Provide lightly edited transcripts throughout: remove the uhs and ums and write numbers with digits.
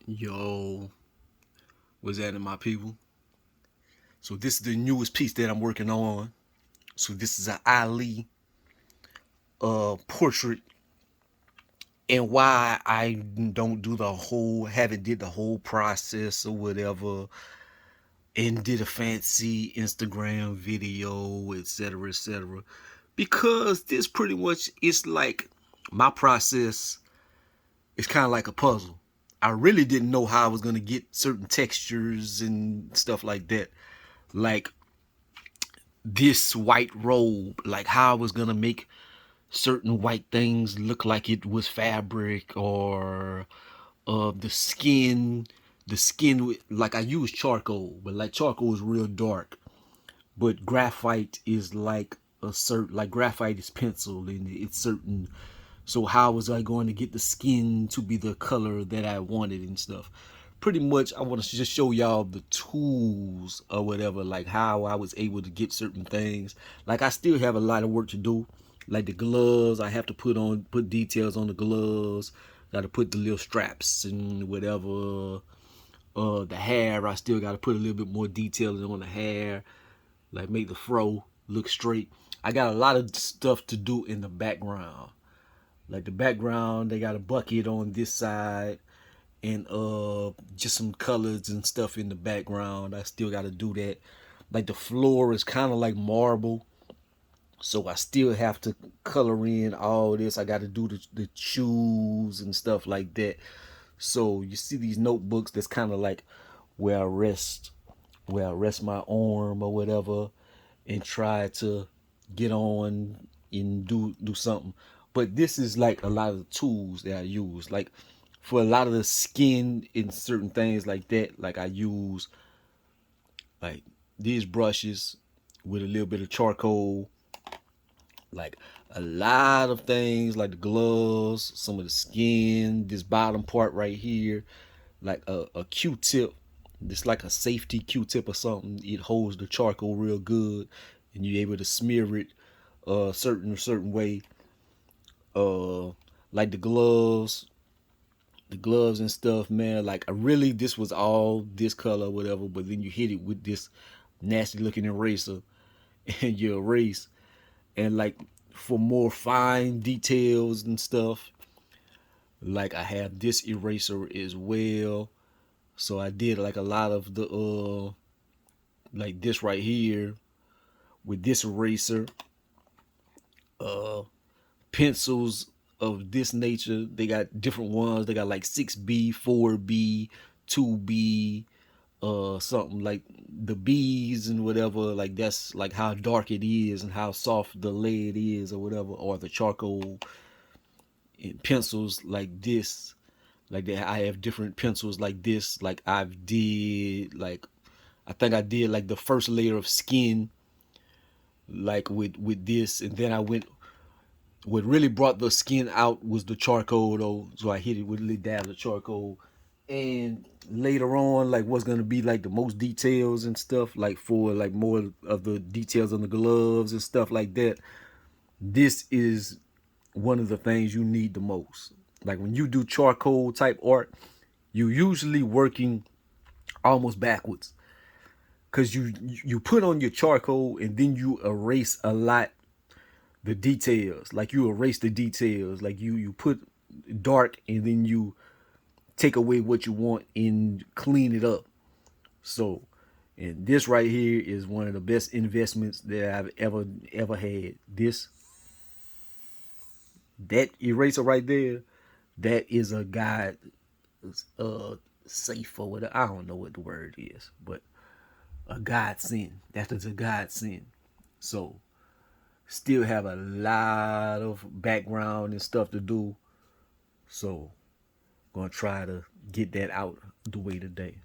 Yo, what's happening, my people? So this is the newest piece that I'm working on. So this is an Ali portrait, and why I don't do the whole, haven't did the whole process or whatever, and did a fancy Instagram video, etc., etc. Because this pretty much is like my process is kind of like a puzzle. I really didn't know how I was gonna get certain textures and stuff like that. Like this white robe, like how I was gonna make certain white things look like it was fabric, or the skin, like I use charcoal, but like charcoal is real dark, but graphite is like a certain, like graphite is pencil and it's certain. So how was I going to get the skin to be the color that I wanted and stuff? Pretty much I want to just show y'all the tools or whatever, like how I was able to get certain things. Like I still have a lot of work to do. Like the gloves, I have to put details on the gloves. Got to put the little straps and whatever. The hair, I still got to put a little bit more detail on the hair, like make the fro look straight. I got a lot of stuff to do in the background. Like the background, they got a bucket on this side, and just some colors and stuff in the background. I still got to do that. Like the floor is kind of like marble, so I still have to color in all this. I got to do the shoes and stuff like that. So you see these notebooks, that's kind of like where I rest, my arm or whatever, and try to get on and do something. But this is like a lot of the tools that I use. Like for a lot of the skin and certain things like that, like I use like these brushes with a little bit of charcoal. Like a lot of things, like the gloves, some of the skin, this bottom part right here, like a Q-tip. It's like a safety Q-tip or something. It holds the charcoal real good, and you're able to smear it certain way. Uh, like the gloves and stuff, man. Like I really, this was all this color, whatever. But then you hit it with this nasty looking eraser, and you erase. And like for more fine details and stuff, like I have this eraser as well. So I did like a lot of the like this right here with this eraser. Uh Pencils of this nature, they got different ones. They got like 6B, 4B, 2B, something like the B's and whatever. Like that's like how dark it is and how soft the lead is or whatever, or the charcoal. And pencils like this, like that. I have different pencils like this. Like I've did like, I think I did like the first layer of skin, like with this, and then I went. What really brought the skin out was the charcoal though, so I hit it with a little dab of charcoal. And later on, like what's gonna be like the most details and stuff, like for like more of the details on the gloves and stuff like that. This is one of the things you need the most. Like when you do charcoal type art, you usually working almost backwards, because you put on your charcoal and then you erase a lot the details. Like you erase the details. Like you put dark and then you take away what you want and clean it up. So, and this right here is one of the best investments that I've ever had. This, that eraser right there, that is a God uh safe or whatever. I don't know what the word is, but a godsend. That is a godsend. So still have a lot of background and stuff to do. So gonna try to get that out the way today.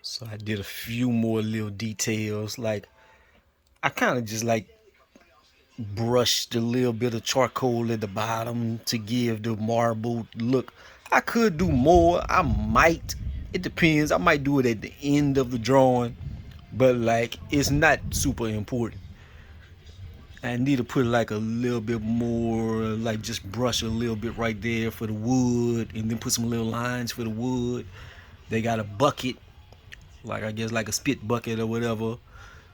So I did a few more little details. Like I kind of just like brushed a little bit of charcoal at the bottom to give the marble look. I could do more. I might. It depends. I might do it at the end of the drawing, but like it's not super important. I need to put like a little bit more, like just brush a little bit right there for the wood, and then put some little lines for the wood. They got a bucket, like I guess like a spit bucket or whatever,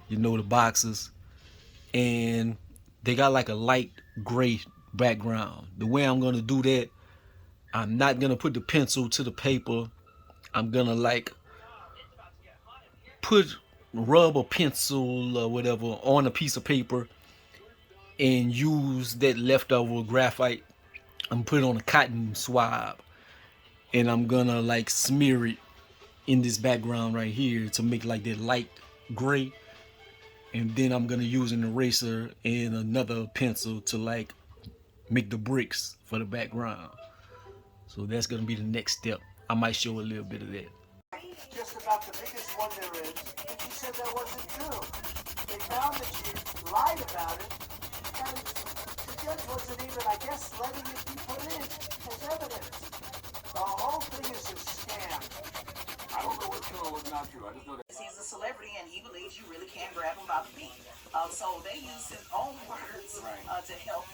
you know, the boxes, and they got like a light gray background. The way I'm gonna do that, I'm not gonna put the pencil to the paper. I'm gonna like put rub a pencil or whatever on a piece of paper and use that leftover graphite. I'm put it on a cotton swab, and I'm gonna like smear it in this background right here to make like that light gray. And then I'm gonna use an eraser and another pencil to like make the bricks for the background. So that's gonna be the next step. I might show a little bit of that. Just about the biggest one there is, and she said that wasn't true. They found that she lied about it, and the judge wasn't even, I guess, letting it be put in as evidence. The whole thing is a scam. I don't know what's true or what's not true. I just know that he's a celebrity and he believes you really can grab him by the feet. So they use his own words to help,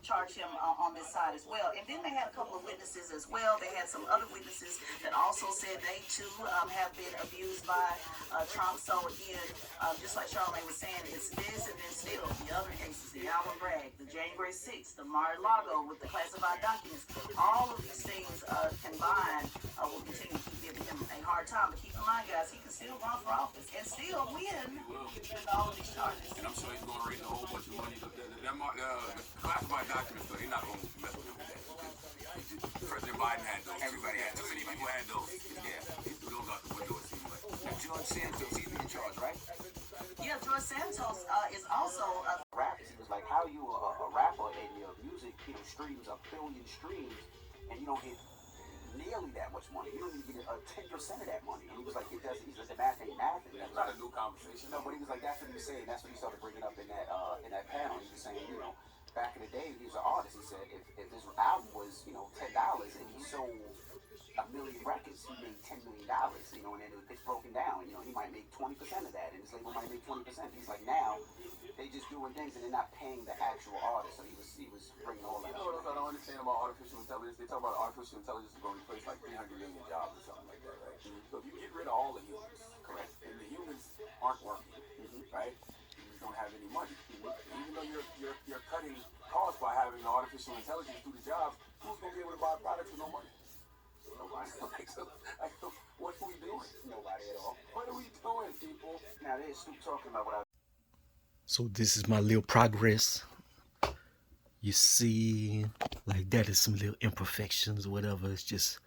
charge him on this side as well. And then they had a couple of witnesses as well. They had some other witnesses that also said they too have been abused by Trump. So again, just like Charlamagne was saying, it's this and then still the other cases, the Alvin Bragg, the January 6th, the Mar-a-Lago with the classified documents. All of these things combined will continue to keep giving him a hard time. But keep in mind, guys, he can still run for office and still win with all of these charges. and I'm sure he's going to raise a whole bunch of money. The classified documents, though, they're not going to mess with him with that. President Biden had those. Everybody had those. Many people had those. Yeah, he threw those out the window, it seems like. Now, George Santos, he's in charge, right? Yeah, George Santos is also Rappers. He was like, how you a rapper and your music, streams a billion streams, and you don't get nearly that much money. You don't even get 10% of that money. And he was like, he said, the math ain't math. That's not a new conversation. No, but he was like, that's what he was saying. That's what he started bringing up in that panel. He was saying, back in the day, he was an artist. He said, if his album was, $10 and he sold 1 million records, he made $10 million, and then it's broken down. He might make 20% of that, and his label might make 20%. He's like, now they just doing things and they're not paying the actual artist. So he was bringing all that. You know what I don't understand about artificial intelligence? They talk about artificial intelligence is going to replace like 300 million jobs or something like that, right? So if you get rid of all the humans, correct, and the humans aren't working, right? You don't have any money. Even though you're cutting costs by having the artificial intelligence do the jobs, who's going to be able to buy products with no money? Nobody. What are we doing? Nobody at all. What are we doing, people? Now they're still talking about what I. So this is my little progress. You see, like that is some little imperfections or whatever. It's just,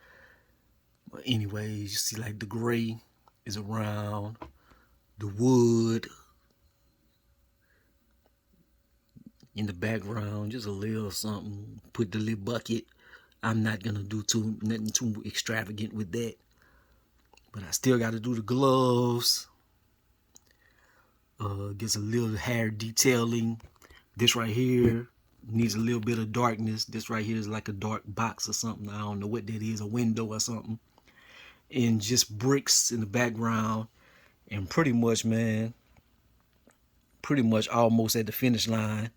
but anyways, you see like the gray is around, the wood in the background, just a little something. Put the little bucket. I'm not gonna do nothing too extravagant with that. But I still got to do the gloves. Gets a little hair detailing. This right here needs a little bit of darkness. This right here is like a dark box or something. I don't know what that is, a window or something. And just bricks in the background. And pretty much, man, almost at the finish line.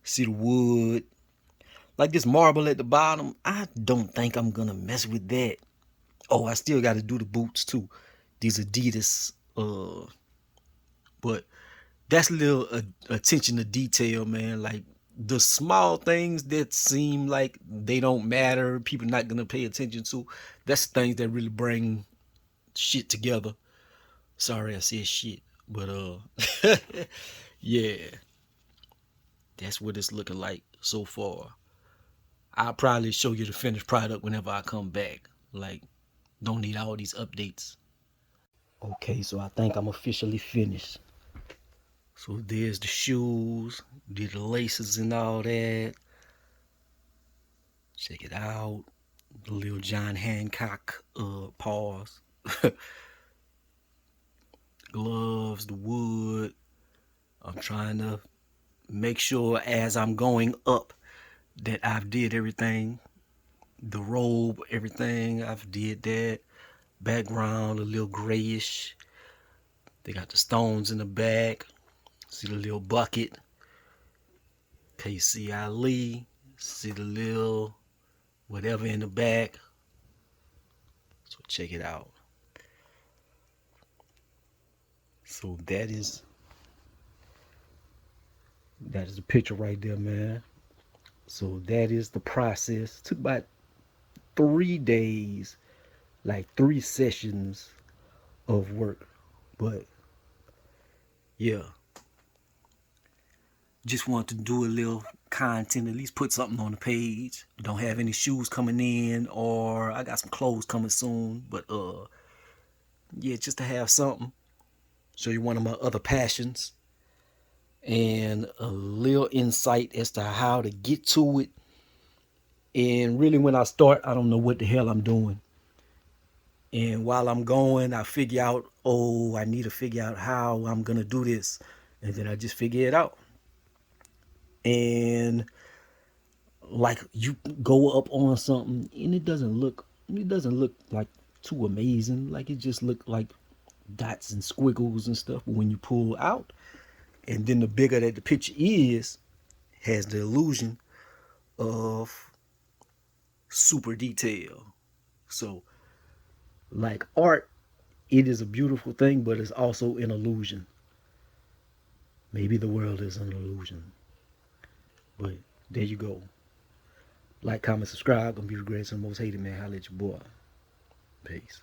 See the wood. Like this marble at the bottom, I don't think I'm gonna mess with that. Oh, I still got to do the boots too. These Adidas. But that's a little attention to detail, man. Like the small things that seem like they don't matter, people not gonna pay attention to. That's the things that really bring shit together. Sorry, I said shit, but yeah, that's what it's looking like so far. I'll probably show you the finished product whenever I come back. Like, don't need all these updates. Okay, so I think I'm officially finished. So there's the shoes, did the laces and all that. Check it out. The little John Hancock paws. Gloves, the wood. I'm trying to make sure as I'm going up that I've did everything. The robe, everything, I've did that. Background, a little grayish. They got the stones in the back. See the little bucket. KC Ali, see the little whatever in the back. So check it out. So that is the picture right there, man. So that is the process. It took about 3 days, like 3 sessions of work. But yeah, just want to do a little content, at least put something on the page. Don't have any shoes coming in, or I got some clothes coming soon, but yeah, just to have something. Show you one of my other passions and a little insight as to how to get to it. And really, when I start, I don't know what the hell I'm doing. And while I'm going, I figure out, oh, I need to figure out how I'm gonna do this, and then I just figure it out. And like, you go up on something and it doesn't look like too amazing. Like, it just look like dots and squiggles and stuff. But when you pull out, and then the bigger that the picture is, has the illusion of super detail. So like art, it is a beautiful thing, but it's also an illusion. Maybe the world is an illusion. But there you go. Like, comment, subscribe. Gonna be the greatest and most hated man. Holla at your boy. Peace.